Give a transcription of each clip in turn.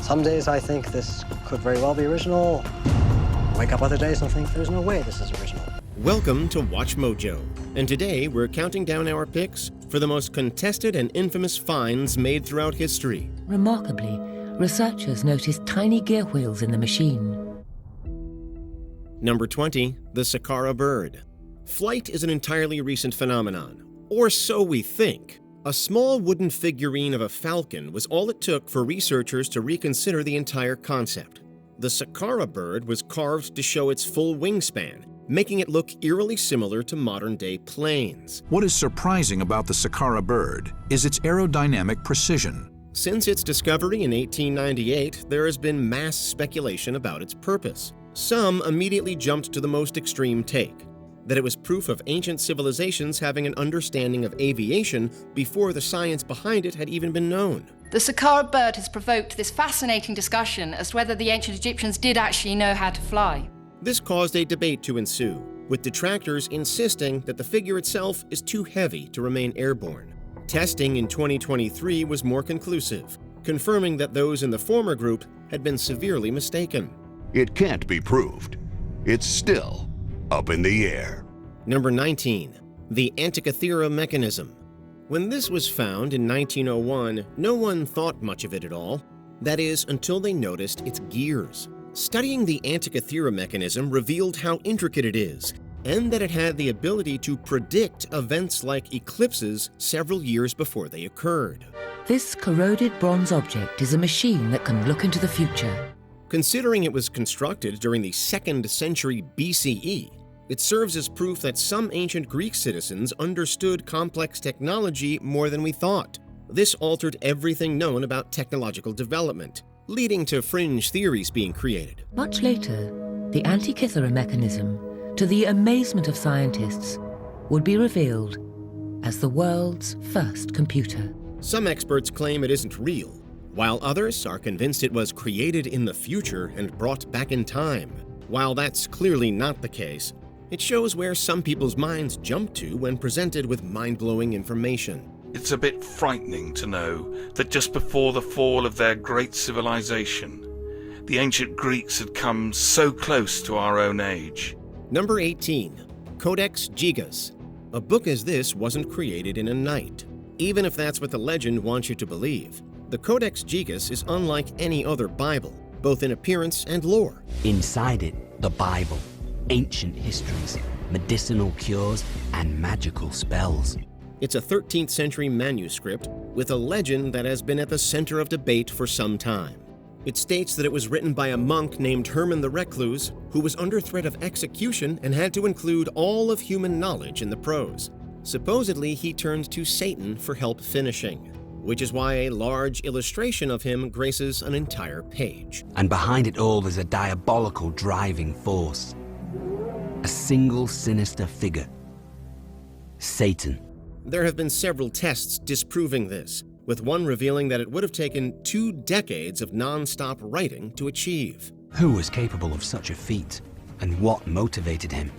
Some days I think this could very well be original. Wake up other days and think there's no way this is original. Welcome to WatchMojo, and today we're counting down our picks for the most contested and infamous finds made throughout history. Remarkably, researchers noticed tiny gear wheels in the machine. Number 20, the Saqqara Bird. Flight is an entirely recent phenomenon, or so we think. A small wooden figurine of a falcon was all it took for researchers to reconsider the entire concept. The Saqqara Bird was carved to show its full wingspan, making it look eerily similar to modern-day planes. What is surprising about the Saqqara Bird is its aerodynamic precision. Since its discovery in 1898, there has been mass speculation about its purpose. Some immediately jumped to the most extreme take, that it was proof of ancient civilizations having an understanding of aviation before the science behind it had even been known. The Saqqara Bird has provoked this fascinating discussion as to whether the ancient Egyptians did actually know how to fly. This caused a debate to ensue, with detractors insisting that the figure itself is too heavy to remain airborne. Testing in 2023 was more conclusive, confirming that those in the former group had been severely mistaken. It can't be proved. It's still up in the air. Number 19, the Antikythera Mechanism. When this was found in 1901, no one thought much of it at all. That is, until they noticed its gears. Studying the Antikythera Mechanism revealed how intricate it is, and that it had the ability to predict events like eclipses several years before they occurred. This corroded bronze object is a machine that can look into the future. Considering it was constructed during the 2nd century BCE, it serves as proof that some ancient Greek citizens understood complex technology more than we thought. This altered everything known about technological development, leading to fringe theories being created. Much later, the Antikythera Mechanism, to the amazement of scientists, would be revealed as the world's first computer. Some experts claim it isn't real, while others are convinced it was created in the future and brought back in time. While that's clearly not the case, it shows where some people's minds jump to when presented with mind-blowing information. It's a bit frightening to know that just before the fall of their great civilization, the ancient Greeks had come so close to our own age. Number 18, Codex Gigas. A book as this wasn't created in a night, even if that's what the legend wants you to believe. The Codex Gigas is unlike any other Bible, both in appearance and lore. Inside it, the Bible, ancient histories, medicinal cures, and magical spells. It's a 13th century manuscript with a legend that has been at the center of debate for some time. It states that it was written by a monk named Herman the Recluse, who was under threat of execution and had to include all of human knowledge in the prose. Supposedly, he turned to Satan for help finishing, which is why a large illustration of him graces an entire page. And behind it all is a diabolical driving force. A single sinister figure. Satan. There have been several tests disproving this, with one revealing that it would have taken 2 decades of non-stop writing to achieve. Who was capable of such a feat? And what motivated him?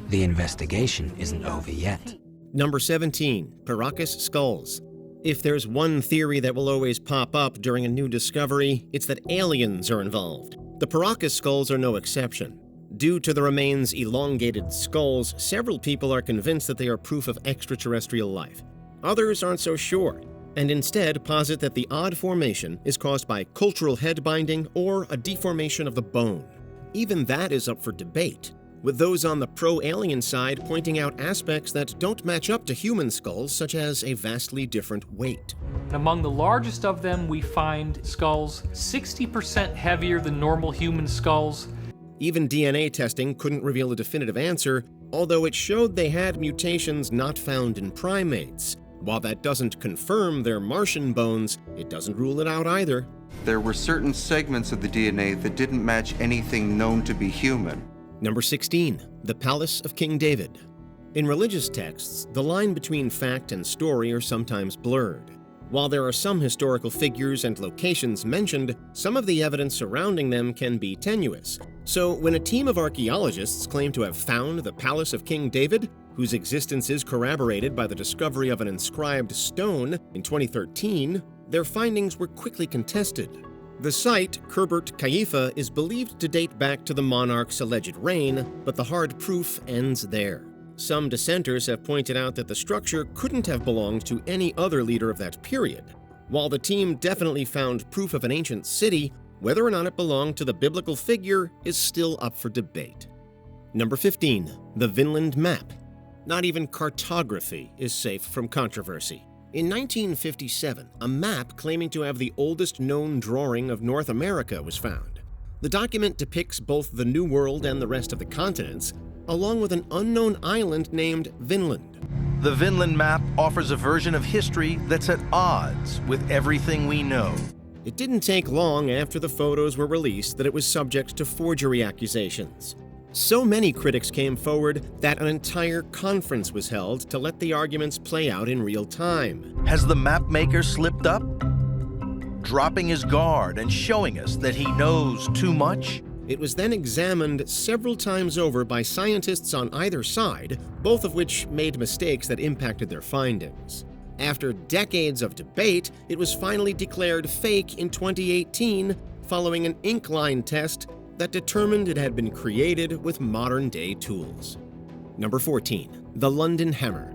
The investigation isn't over yet. Number 17, Paracas Skulls. If there's one theory that will always pop up during a new discovery, it's that aliens are involved. The Paracas Skulls are no exception. Due to the remains' elongated skulls, several people are convinced that they are proof of extraterrestrial life. Others aren't so sure, and instead posit that the odd formation is caused by cultural head binding or a deformation of the bone. Even that is up for debate, with those on the pro-alien side pointing out aspects that don't match up to human skulls, such as a vastly different weight. Among the largest of them, we find skulls 60% heavier than normal human skulls. Even DNA testing couldn't reveal a definitive answer, although it showed they had mutations not found in primates. While that doesn't confirm their Martian bones, it doesn't rule it out either. There were certain segments of the DNA that didn't match anything known to be human. Number 16, the Palace of King David. In religious texts, the line between fact and story are sometimes blurred. While there are some historical figures and locations mentioned, some of the evidence surrounding them can be tenuous. So when a team of archaeologists claim to have found the Palace of King David, whose existence is corroborated by the discovery of an inscribed stone in 2013, their findings were quickly contested. The site, Khirbet Kaifa, is believed to date back to the monarch's alleged reign, but the hard proof ends there. Some dissenters have pointed out that the structure couldn't have belonged to any other leader of that period. While the team definitely found proof of an ancient city, whether or not it belonged to the biblical figure is still up for debate. Number 15, the Vinland Map. Not even cartography is safe from controversy. In 1957, a map claiming to have the oldest known drawing of North America was found. The document depicts both the New World and the rest of the continents, along with an unknown island named Vinland. The Vinland Map offers a version of history that's at odds with everything we know. It didn't take long after the photos were released that it was subject to forgery accusations. So many critics came forward that an entire conference was held to let the arguments play out in real time. Has the map maker slipped up? Dropping his guard and showing us that he knows too much? It was then examined several times over by scientists on either side, both of which made mistakes that impacted their findings. After decades of debate, it was finally declared fake in 2018 following an ink line test that determined it had been created with modern-day tools. Number 14, the London Hammer.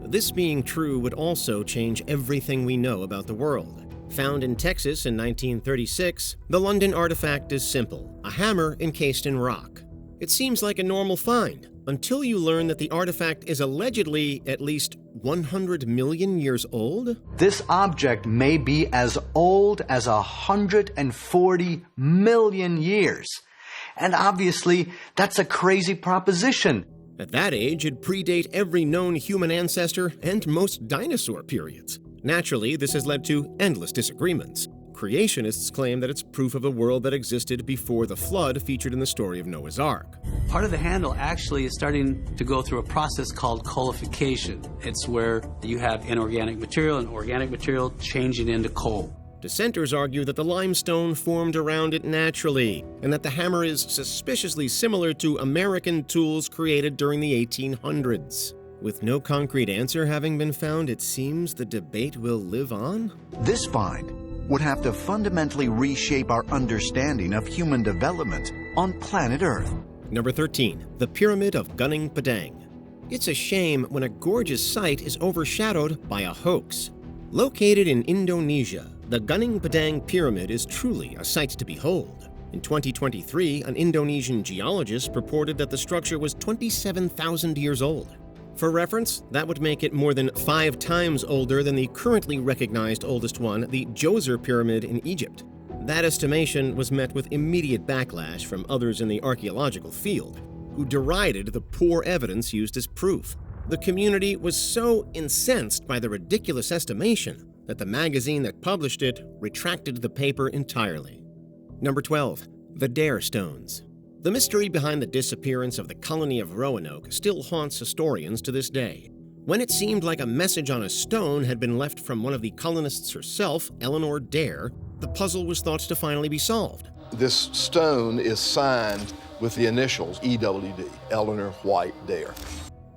This being true would also change everything we know about the world. Found in Texas in 1936, the London artifact is simple, a hammer encased in rock. It seems like a normal find, until you learn that the artifact is allegedly at least 100 million years old? This object may be as old as 140 million years. And obviously, that's a crazy proposition. At that age, it'd predate every known human ancestor and most dinosaur periods. Naturally, this has led to endless disagreements. Creationists claim that it's proof of a world that existed before the flood featured in the story of Noah's Ark. Part of the handle actually is starting to go through a process called coalification. It's where you have inorganic material and organic material changing into coal. Dissenters argue that the limestone formed around it naturally, and that the hammer is suspiciously similar to American tools created during the 1800s. With no concrete answer having been found, it seems the debate will live on? This find would have to fundamentally reshape our understanding of human development on planet Earth. Number 13, the Pyramid of Gunung Padang. It's a shame when a gorgeous site is overshadowed by a hoax. Located in Indonesia, the Gunung Padang Pyramid is truly a sight to behold. In 2023, an Indonesian geologist reported that the structure was 27,000 years old. For reference, that would make it more than 5 times older than the currently recognized oldest one, the Djoser Pyramid in Egypt. That estimation was met with immediate backlash from others in the archaeological field, who derided the poor evidence used as proof. The community was so incensed by the ridiculous estimation that the magazine that published it retracted the paper entirely. Number 12, the Dare Stones. The mystery behind the disappearance of the colony of Roanoke still haunts historians to this day. When it seemed like a message on a stone had been left from one of the colonists herself, Eleanor Dare, the puzzle was thought to finally be solved. This stone is signed with the initials EWD, Eleanor White Dare.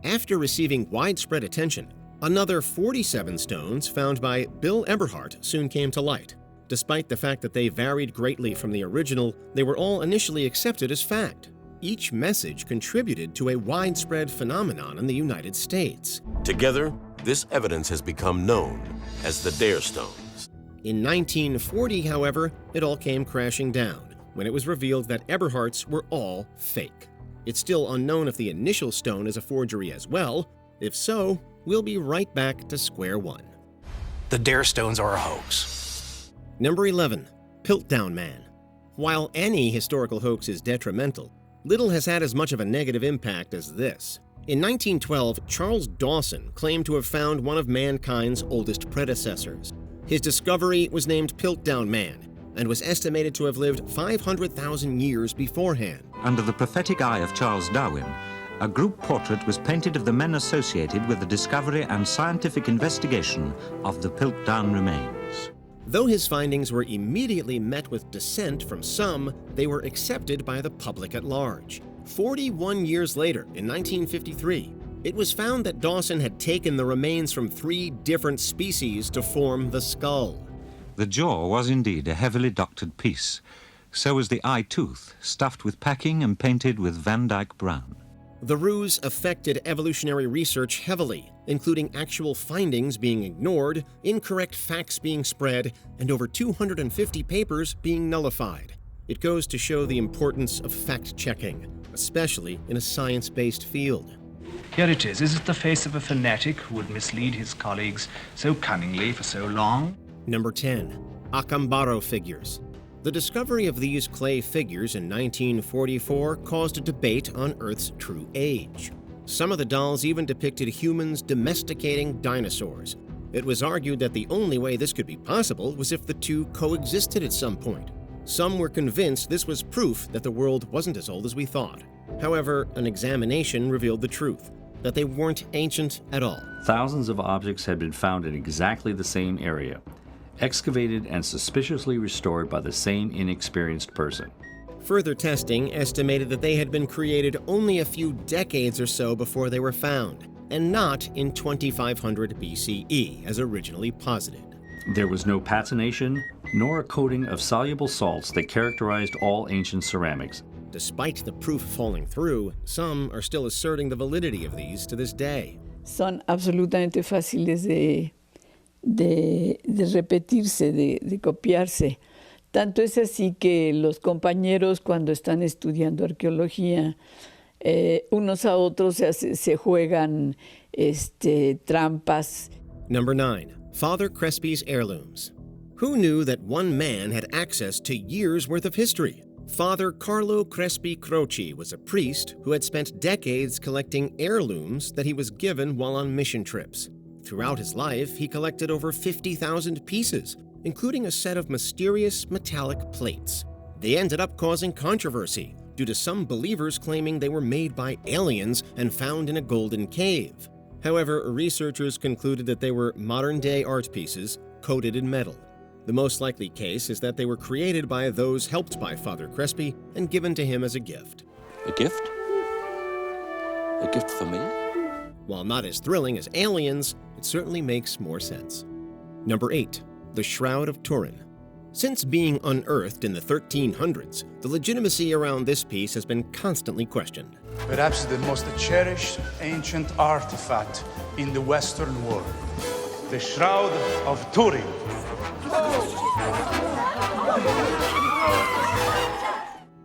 After receiving widespread attention, another 47 stones found by Bill Eberhardt soon came to light. Despite the fact that they varied greatly from the original, they were all initially accepted as fact. Each message contributed to a widespread phenomenon in the United States. Together, this evidence has become known as the Dare Stones. In 1940, however, it all came crashing down when it was revealed that Eberhardt's were all fake. It's still unknown if the initial stone is a forgery as well. If so, we'll be right back to square one. The Dare Stones are a hoax. Number 11, Piltdown Man. While any historical hoax is detrimental, little has had as much of a negative impact as this. In 1912, Charles Dawson claimed to have found one of mankind's oldest predecessors. His discovery was named Piltdown Man and was estimated to have lived 500,000 years beforehand. Under the prophetic eye of Charles Darwin, a group portrait was painted of the men associated with the discovery and scientific investigation of the Piltdown remains. Though his findings were immediately met with dissent from some, they were accepted by the public at large. 41 years later, in 1953, it was found that Dawson had taken the remains from 3 different species to form the skull. The jaw was indeed a heavily doctored piece. So was the eye tooth, stuffed with packing and painted with Van Dyke brown. The ruse affected evolutionary research heavily, including actual findings being ignored, incorrect facts being spread, and over 250 papers being nullified. It goes to show the importance of fact-checking, especially in a science-based field. Here it is. Is it the face of a fanatic who would mislead his colleagues so cunningly for so long? Number 10. Acambaro figures. The discovery of these clay figures in 1944 caused a debate on Earth's true age. Some of the dolls even depicted humans domesticating dinosaurs. It was argued that the only way this could be possible was if the two coexisted at some point. Some were convinced this was proof that the world wasn't as old as we thought. However, an examination revealed the truth, that they weren't ancient at all. Thousands of objects had been found in exactly the same area, excavated and suspiciously restored by the same inexperienced person. Further testing estimated that they had been created only a few decades or so before they were found, and not in 2500 BCE, as originally posited. There was no patination, nor a coating of soluble salts that characterized all ancient ceramics. Despite the proof falling through, some are still asserting the validity of these to this day. Son absolutamente fáciles de repetirse, de copiarse. Tanto es así que los compañeros cuando están estudiando arqueología, unos a otros se juegan trampas. Number 9. Father Crespi's heirlooms. Who knew that one man had access to years' worth of history? Father Carlo Crespi Croce was a priest who had spent decades collecting heirlooms that he was given while on mission trips. Throughout his life, he collected over 50,000 pieces, including a set of mysterious metallic plates. They ended up causing controversy due to some believers claiming they were made by aliens and found in a golden cave. However, researchers concluded that they were modern-day art pieces coated in metal. The most likely case is that they were created by those helped by Father Crespi and given to him as a gift. A gift? A gift for me? While not as thrilling as aliens, it certainly makes more sense. Number 8. The Shroud of Turin. Since being unearthed in the 1300s, the legitimacy around this piece has been constantly questioned. Perhaps the most cherished ancient artifact in the Western world, the Shroud of Turin.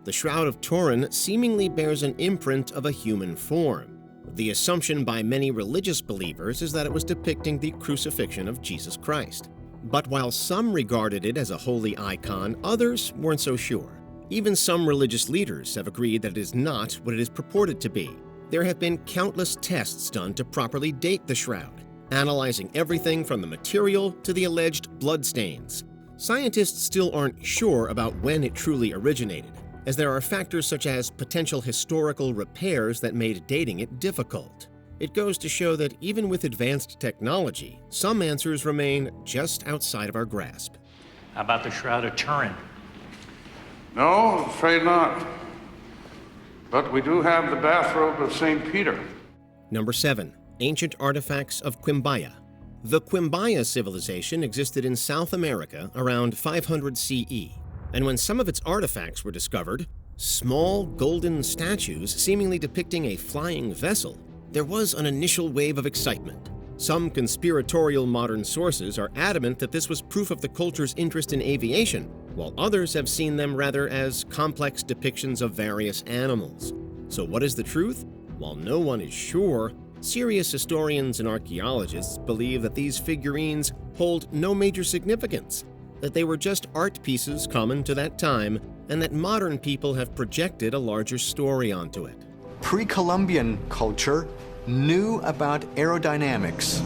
The Shroud of Turin seemingly bears an imprint of a human form. The assumption by many religious believers is that it was depicting the crucifixion of Jesus Christ. But while some regarded it as a holy icon, others weren't so sure. Even some religious leaders have agreed that it is not what it is purported to be. There have been countless tests done to properly date the shroud, analyzing everything from the material to the alleged bloodstains. Scientists still aren't sure about when it truly originated, as there are factors such as potential historical repairs that made dating it difficult. It goes to show that even with advanced technology, some answers remain just outside of our grasp. How about the Shroud of Turin? No, I'm afraid not. But we do have the bathrobe of St. Peter. Number 7. Ancient artifacts of Quimbaya. The Quimbaya civilization existed in South America around 500 CE, and when some of its artifacts were discovered, small golden statues seemingly depicting a flying vessel, there was an initial wave of excitement. Some conspiratorial modern sources are adamant that this was proof of the culture's interest in aviation, while others have seen them rather as complex depictions of various animals. So what is the truth? While no one is sure, serious historians and archaeologists believe that these figurines hold no major significance, that they were just art pieces common to that time, and that modern people have projected a larger story onto it. Pre-Columbian culture knew about aerodynamics.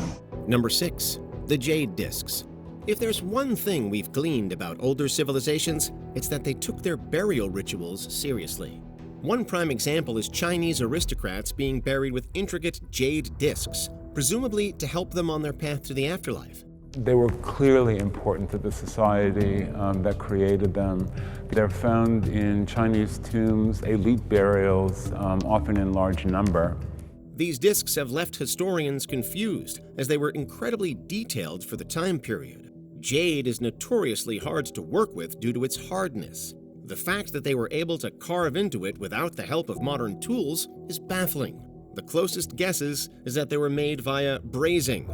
Number 6. The Jade discs. If there's one thing we've gleaned about older civilizations, it's that they took their burial rituals seriously. One prime example is Chinese aristocrats being buried with intricate jade discs, presumably to help them on their path to the afterlife. They were clearly important to the society that created them. They're found in Chinese tombs, elite burials, often in large number. These discs have left historians confused, as they were incredibly detailed for the time period. Jade is notoriously hard to work with due to its hardness. The fact that they were able to carve into it without the help of modern tools is baffling. The closest guesses is that they were made via brazing,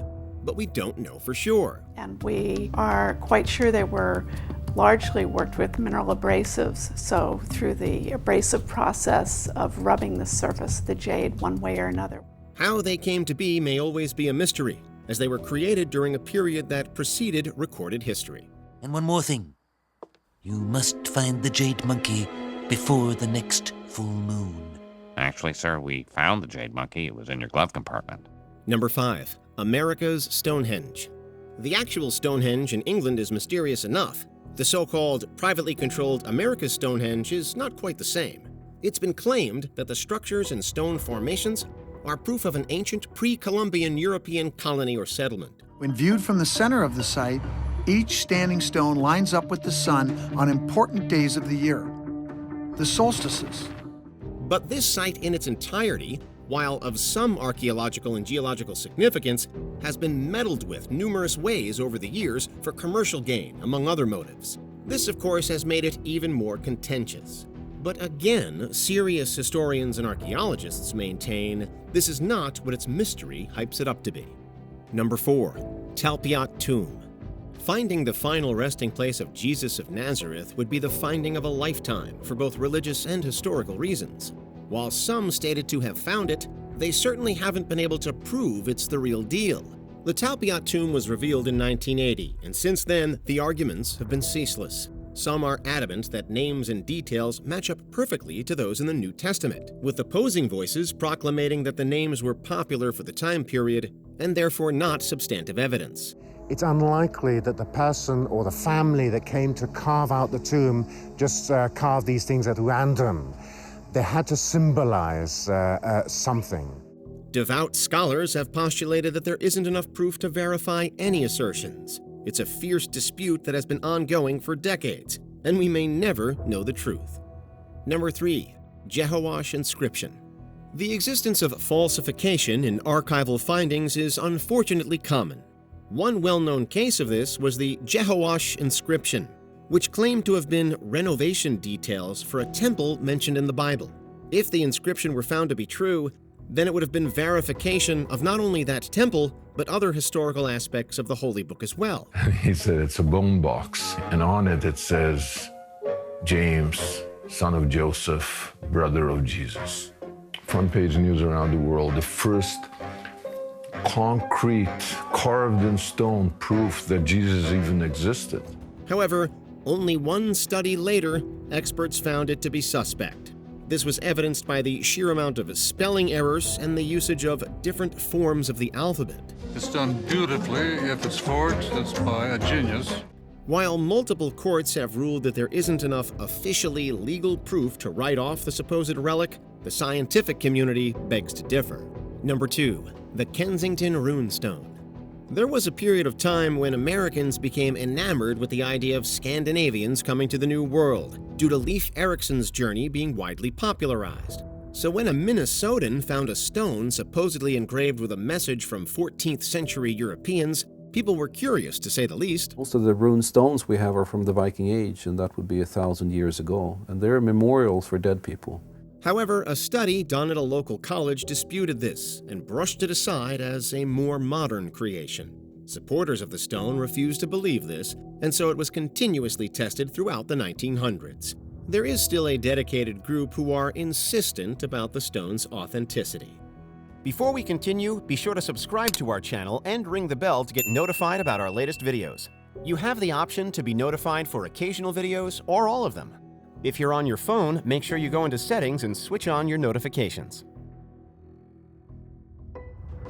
but we don't know for sure. And we are quite sure they were largely worked with mineral abrasives, so through the abrasive process of rubbing the surface of the jade one way or another. How they came to be may always be a mystery, as they were created during a period that preceded recorded history. And one more thing. You must find the jade monkey before the next full moon. Actually, sir, we found the jade monkey. It was in your glove compartment. Number 5. America's Stonehenge. The actual Stonehenge in England is mysterious enough. The so-called privately controlled America's Stonehenge is not quite the same. It's been claimed that the structures and stone formations are proof of an ancient pre-Columbian European colony or settlement. When viewed from the center of the site, each standing stone lines up with the sun on important days of the year, the solstices. But this site in its entirety, while of some archaeological and geological significance, has been meddled with numerous ways over the years for commercial gain, among other motives. This, of course, has made it even more contentious. But again, serious historians and archaeologists maintain this is not what its mystery hypes it up to be. Number 4. Talpiot Tomb. Finding the final resting place of Jesus of Nazareth would be the finding of a lifetime for both religious and historical reasons. While some stated to have found it, they certainly haven't been able to prove it's the real deal. The Talpiot tomb was revealed in 1980, and since then, the arguments have been ceaseless. Some are adamant that names and details match up perfectly to those in the New Testament, with opposing voices proclaiming that the names were popular for the time period and therefore not substantive evidence. It's unlikely that the person or the family that came to carve out the tomb just carved these things at random. They had to symbolize something. Devout scholars have postulated that there isn't enough proof to verify any assertions. It's a fierce dispute that has been ongoing for decades, and we may never know the truth. Number 3. Jehoash Inscription. The existence of falsification in archival findings is unfortunately common. One well-known case of this was the Jehoash Inscription, which claimed to have been renovation details for a temple mentioned in the Bible. If the inscription were found to be true, then it would have been verification of not only that temple, but other historical aspects of the Holy Book as well. He said it's a bone box, and on it says, James, son of Joseph, brother of Jesus. Front page news around the world, the first concrete, carved in stone proof that Jesus even existed. However, only one study later, experts found it to be suspect. This was evidenced by the sheer amount of spelling errors and the usage of different forms of the alphabet. It's done beautifully. If it's forged, it's by a genius. While multiple courts have ruled that there isn't enough officially legal proof to write off the supposed relic, the scientific community begs to differ. Number 2. The Kensington Runestone. There was a period of time when Americans became enamored with the idea of Scandinavians coming to the New World, due to Leif Erikson's journey being widely popularized. So when a Minnesotan found a stone supposedly engraved with a message from 14th century Europeans, people were curious, to say the least. Most of the rune stones we have are from the Viking Age, and that would be 1,000 years ago, and they're memorials for dead people. However, a study done at a local college disputed this and brushed it aside as a more modern creation. Supporters of the stone refused to believe this, and so it was continuously tested throughout the 1900s. There is still a dedicated group who are insistent about the stone's authenticity. Before we continue, be sure to subscribe to our channel and ring the bell to get notified about our latest videos. You have the option to be notified for occasional videos or all of them. If you're on your phone, make sure you go into Settings and switch on your notifications.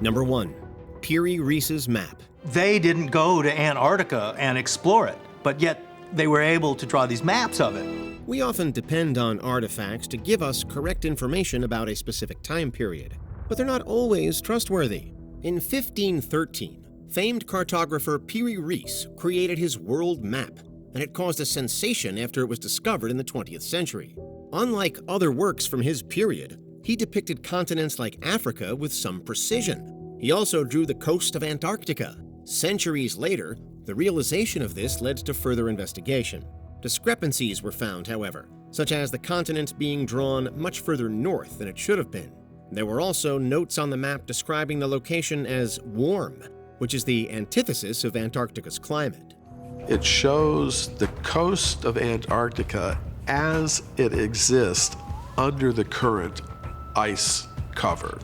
Number 1. Piri Reis Map. They didn't go to Antarctica and explore it, but yet they were able to draw these maps of it. We often depend on artifacts to give us correct information about a specific time period, but they're not always trustworthy. In 1513, famed cartographer Piri Reis created his world map, and it caused a sensation after it was discovered in the 20th century. Unlike other works from his period, he depicted continents like Africa with some precision. He also drew the coast of Antarctica. Centuries later, The realization of this led to further investigation. Discrepancies were found, however, such as the continent being drawn much further north than it should have been. There were also notes on the map describing the location as warm, which is the antithesis of Antarctica's climate. It shows the coast of Antarctica as it exists under the current ice cover.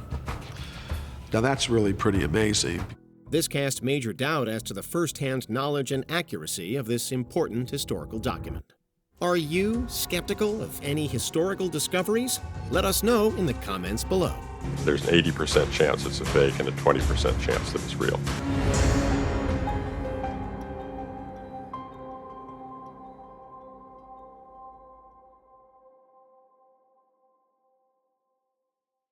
Now that's really pretty amazing. This cast major doubt as to the first-hand knowledge and accuracy of this important historical document. Are you skeptical of any historical discoveries? Let us know in the comments below. There's an 80% chance it's a fake and a 20% chance that it's real.